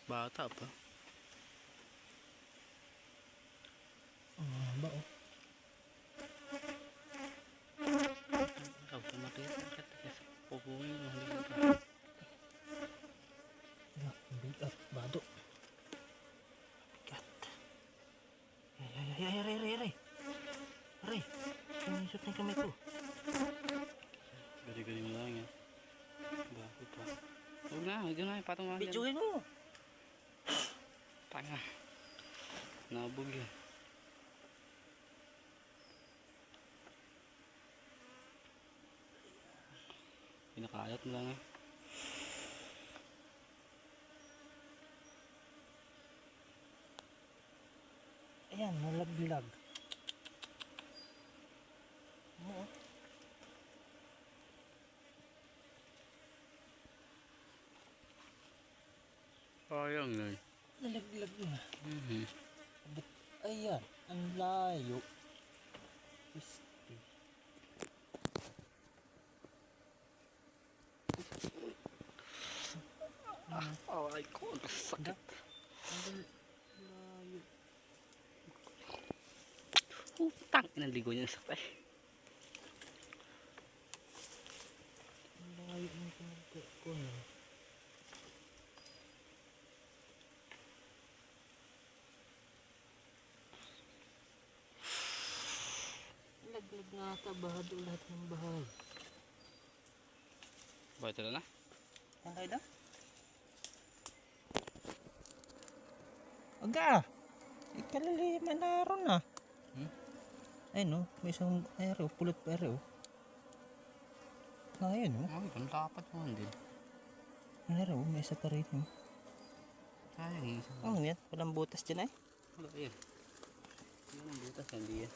Bata pa. Ba oh. Ikaw sa makita ka. Pupuhin mo. Bigat, bado. Bigat. Ay. Aray. Sinisot na yung kamay ko. Gari-gari mo lang yan. Bakit pa? Huwag na. Patong lang yan. Bidyohin mo. Tanga. Nabog yan. Pinakalat mo lang eh. Ayan, nalaglag. Mo. Sayang na eh. Nalaglag na. Mm-hmm. Ayan, ang layo. Piste. Ay ko, sakit. Ang layo. Utang, inaligo niya sa sakit. Ang layo ng pinagka ko na. Laglag nga ata, bahado lahat ng bahay. Bakit na? Saan kayo daw? Aga! Ikalaliman na ron na. Ayun no, may isang aero, pulot pa aero. Ayun no, Ay, kung dapat mo din. aero, may isa pa rin. Sayang yung isa. Ano yan? Walang butas dyan ay? Wala yan. Yan ang butas, hindi yan.